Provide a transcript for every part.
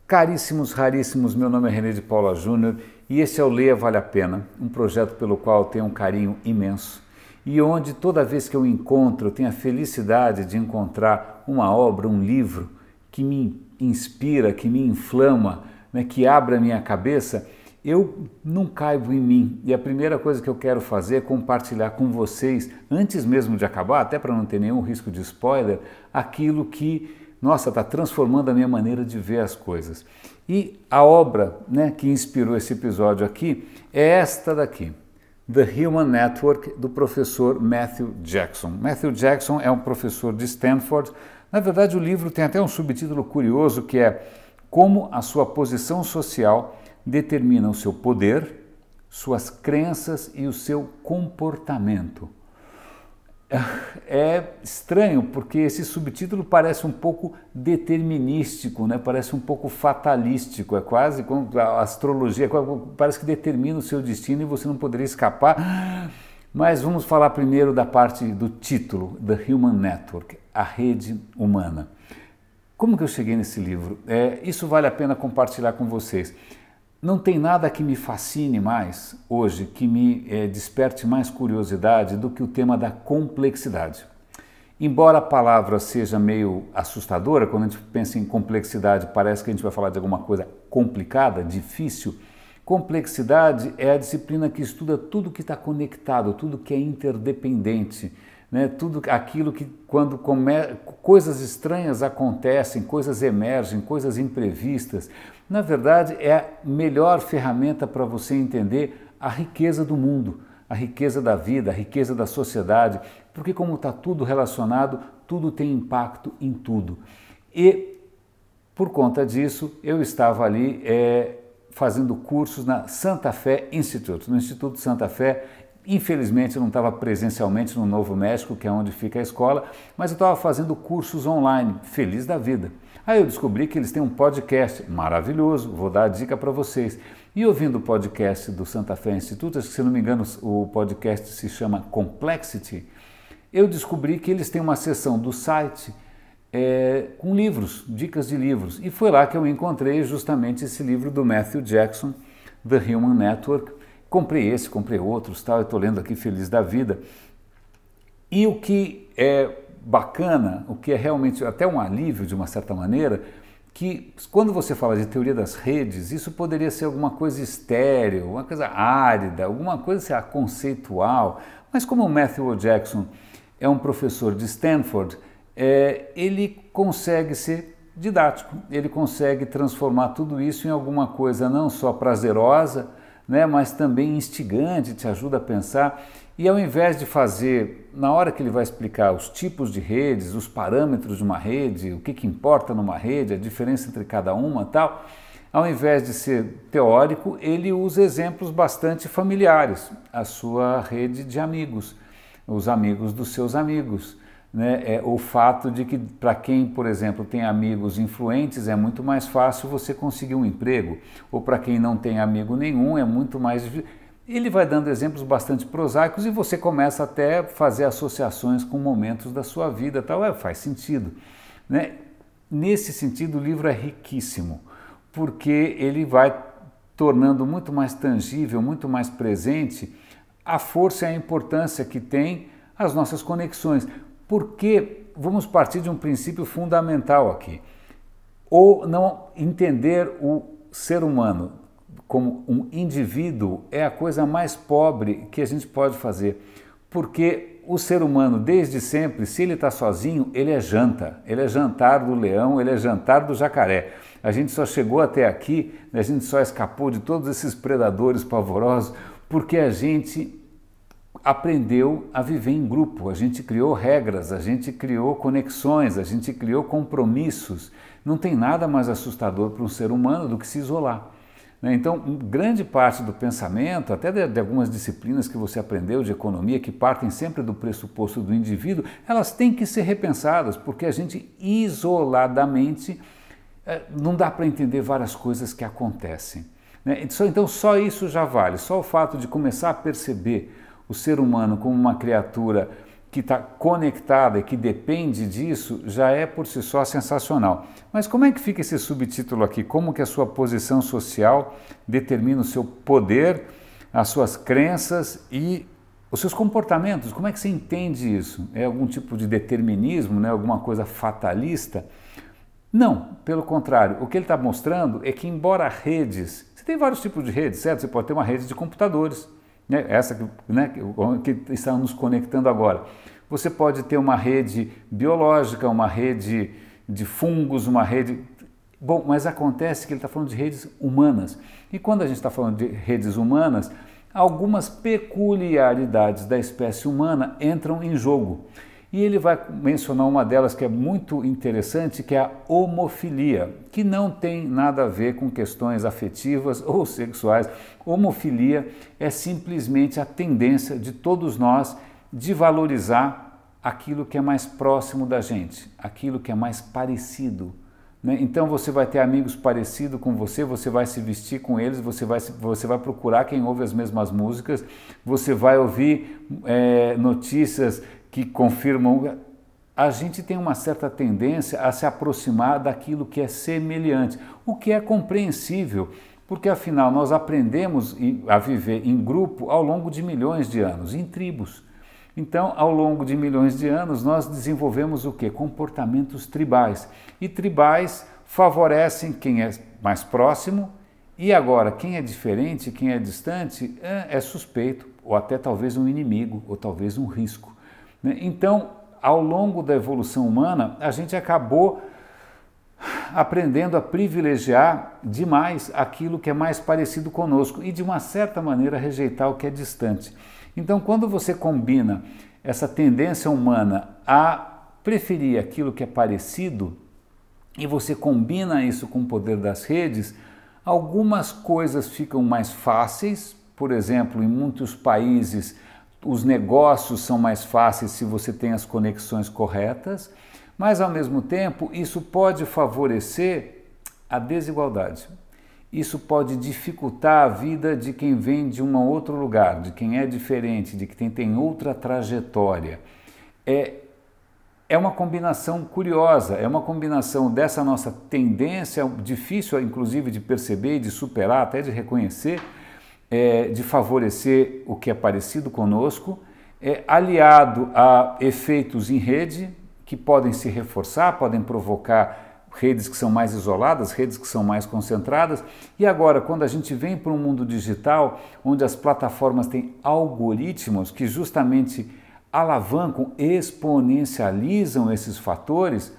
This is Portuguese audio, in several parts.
Caríssimos, raríssimos, meu nome é René de Paula Júnior e esse é o Leia Vale a Pena, um projeto pelo qual eu tenho um carinho imenso e onde toda vez que eu encontro, eu tenho a felicidade de encontrar uma obra, um livro que me inspira, que me inflama, né, que abre a minha cabeça, eu não caibo em mim. E a primeira coisa que eu quero fazer é compartilhar com vocês, antes mesmo de acabar, até para não ter nenhum risco de spoiler, aquilo que, nossa, está transformando a minha maneira de ver as coisas. E a obra, né, que inspirou esse episódio aqui é esta daqui, The Human Network, do professor Matthew Jackson. Matthew Jackson é um professor de Stanford. Na verdade, o livro tem até um subtítulo curioso que é Como a sua posição social determina o seu poder, suas crenças e o seu comportamento. É estranho porque esse subtítulo parece um pouco determinístico, né? Parece um pouco fatalístico, é quase como a astrologia, parece que determina o seu destino e você não poderia escapar. Mas vamos falar primeiro da parte do título, The Human Network, a rede humana. Como que eu cheguei nesse livro? Isso vale a pena compartilhar com vocês. Não tem nada que me fascine mais hoje, que me desperte mais curiosidade do que o tema da complexidade. Embora a palavra seja meio assustadora, quando a gente pensa em complexidade parece que a gente vai falar de alguma coisa complicada, difícil. Complexidade é a disciplina que estuda tudo que está conectado, tudo que é interdependente, né? Tudo aquilo que quando coisas estranhas acontecem, coisas emergem, coisas imprevistas, na verdade é a melhor ferramenta para você entender a riqueza do mundo, a riqueza da vida, a riqueza da sociedade, porque como está tudo relacionado, tudo tem impacto em tudo. E por conta disso eu estava ali fazendo cursos na Santa Fé Institute, no Instituto Santa Fé. Infelizmente eu não estava presencialmente no Novo México, que é onde fica a escola, mas eu estava fazendo cursos online, feliz da vida. Aí eu descobri que eles têm um podcast maravilhoso, vou dar a dica para vocês. E ouvindo o podcast do Santa Fé Institute, acho que se não me engano o podcast se chama Complexity, eu descobri que eles têm uma seção do site com livros, dicas de livros. E foi lá que eu encontrei justamente esse livro do Matthew Jackson, The Human Network. Comprei esse, comprei outros, tal, eu estou lendo aqui feliz da vida. E o que é bacana, o que é realmente até um alívio de uma certa maneira, que quando você fala de teoria das redes, isso poderia ser alguma coisa estéril, uma coisa árida, alguma coisa conceitual, mas como o Matthew Jackson é um professor de Stanford, ele consegue ser didático, ele consegue transformar tudo isso em alguma coisa não só prazerosa, né, mas também instigante, te ajuda a pensar. E ao invés de fazer, na hora que ele vai explicar os tipos de redes, os parâmetros de uma rede, o que importa numa rede, a diferença entre cada uma e tal, ao invés de ser teórico, ele usa exemplos bastante familiares, a sua rede de amigos, os amigos dos seus amigos. Né? O fato de que para quem, por exemplo, tem amigos influentes é muito mais fácil você conseguir um emprego, ou para quem não tem amigo nenhum é muito mais difícil. Ele vai dando exemplos bastante prosaicos e você começa até a fazer associações com momentos da sua vida, tal, faz sentido. Né? Nesse sentido o livro é riquíssimo, porque ele vai tornando muito mais tangível, muito mais presente a força e a importância que tem as nossas conexões. Porque vamos partir de um princípio fundamental aqui. Ou não entender o ser humano como um indivíduo é a coisa mais pobre que a gente pode fazer. Porque o ser humano, desde sempre, se ele está sozinho, ele é janta. Ele é jantar do leão, ele é jantar do jacaré. A gente só chegou até aqui, a gente só escapou de todos esses predadores pavorosos porque a gente aprendeu a viver em grupo, a gente criou regras, a gente criou conexões, a gente criou compromissos. Não tem nada mais assustador para um ser humano do que se isolar. Então, grande parte do pensamento, até de algumas disciplinas que você aprendeu de economia, que partem sempre do pressuposto do indivíduo, elas têm que ser repensadas, porque a gente isoladamente não dá para entender várias coisas que acontecem. Então, só isso já vale, só o fato de começar a perceber o ser humano como uma criatura que está conectada e que depende disso, já é por si só sensacional. Mas como é que fica esse subtítulo aqui? Como que a sua posição social determina o seu poder, as suas crenças e os seus comportamentos? Como é que você entende isso? É algum tipo de determinismo, né? Alguma coisa fatalista? Não, pelo contrário. O que ele está mostrando é que, embora redes, você tem vários tipos de redes, certo? Você pode ter uma rede de computadores, né? Essa que está nos conectando agora. Você pode ter uma rede biológica, uma rede de fungos, uma rede... Bom, mas acontece que ele está falando de redes humanas. E quando a gente está falando de redes humanas, algumas peculiaridades da espécie humana entram em jogo. E ele vai mencionar uma delas que é muito interessante, que é a homofilia, que não tem nada a ver com questões afetivas ou sexuais. Homofilia é simplesmente a tendência de todos nós de valorizar aquilo que é mais próximo da gente, aquilo que é mais parecido, né? Então você vai ter amigos parecidos com você vai se vestir com eles, você vai procurar quem ouve as mesmas músicas, você vai ouvir notícias que confirmam. A gente tem uma certa tendência a se aproximar daquilo que é semelhante, o que é compreensível, porque afinal nós aprendemos a viver em grupo ao longo de milhões de anos, em tribos. Então, ao longo de milhões de anos, nós desenvolvemos o quê? Comportamentos tribais. E tribais favorecem quem é mais próximo, e agora quem é diferente, quem é distante, é suspeito, ou até talvez um inimigo, ou talvez um risco. Então, ao longo da evolução humana, a gente acabou aprendendo a privilegiar demais aquilo que é mais parecido conosco e, de uma certa maneira, rejeitar o que é distante. Então, quando você combina essa tendência humana a preferir aquilo que é parecido e você combina isso com o poder das redes, algumas coisas ficam mais fáceis. Por exemplo, em muitos países, os negócios são mais fáceis se você tem as conexões corretas, mas, ao mesmo tempo, isso pode favorecer a desigualdade. Isso pode dificultar a vida de quem vem de um outro lugar, de quem é diferente, de quem tem outra trajetória. É uma combinação curiosa, é uma combinação dessa nossa tendência, difícil inclusive de perceber e de superar, até de reconhecer, de favorecer o que é parecido conosco, aliado a efeitos em rede, que podem se reforçar, podem provocar redes que são mais isoladas, redes que são mais concentradas. E agora, quando a gente vem para um mundo digital, onde as plataformas têm algoritmos que justamente alavancam, exponencializam esses fatores,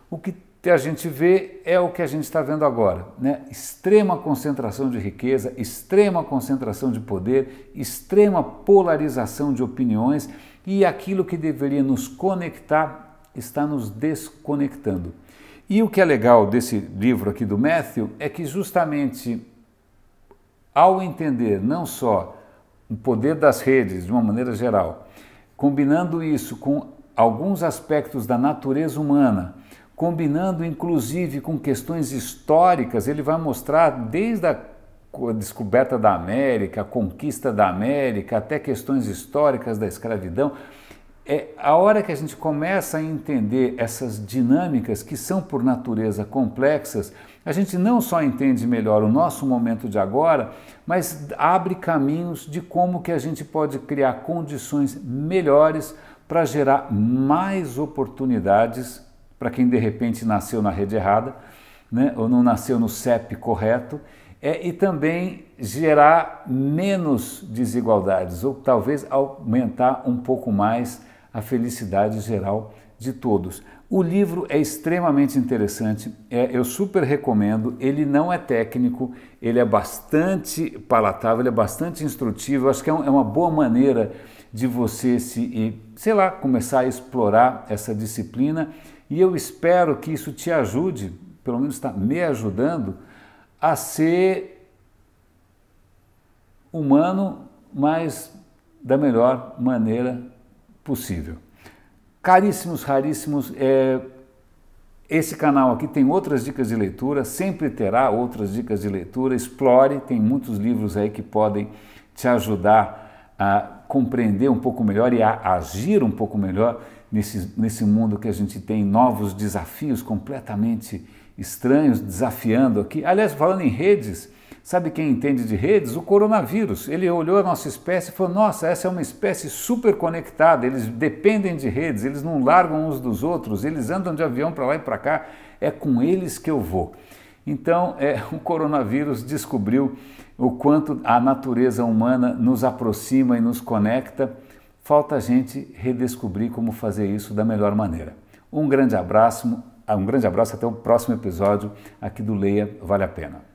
o que a gente vê é o que a gente está vendo agora, né? Extrema concentração de riqueza, extrema concentração de poder, extrema polarização de opiniões, e aquilo que deveria nos conectar está nos desconectando. E o que é legal desse livro aqui do Matthew é que, justamente ao entender não só o poder das redes de uma maneira geral, combinando isso com alguns aspectos da natureza humana, combinando inclusive com questões históricas, ele vai mostrar desde a descoberta da América, a conquista da América, até questões históricas da escravidão. A hora que a gente começa a entender essas dinâmicas que são por natureza complexas, a gente não só entende melhor o nosso momento de agora, mas abre caminhos de como que a gente pode criar condições melhores para gerar mais oportunidades para quem de repente nasceu na rede errada, né, ou não nasceu no CEP correto, e também gerar menos desigualdades, ou talvez aumentar um pouco mais a felicidade geral de todos. O livro é extremamente interessante, eu super recomendo. Ele não é técnico, ele é bastante palatável, ele é bastante instrutivo. Acho que é uma boa maneira de você começar a explorar essa disciplina, e eu espero que isso te ajude, pelo menos está me ajudando, a ser humano, mas da melhor maneira possível. Caríssimos, raríssimos, esse canal aqui tem outras dicas de leitura, sempre terá outras dicas de leitura. Explore, tem muitos livros aí que podem te ajudar a compreender um pouco melhor e a agir um pouco melhor nesse mundo que a gente tem novos desafios completamente estranhos, desafiando aqui. Aliás, falando em redes, sabe quem entende de redes? O coronavírus. Ele olhou a nossa espécie e falou, nossa, essa é uma espécie super conectada, eles dependem de redes, eles não largam uns dos outros, eles andam de avião para lá e para cá, é com eles que eu vou. Então, o coronavírus descobriu o quanto a natureza humana nos aproxima e nos conecta. Falta a gente redescobrir como fazer isso da melhor maneira. Um grande abraço, até o próximo episódio aqui do Leia Vale a Pena.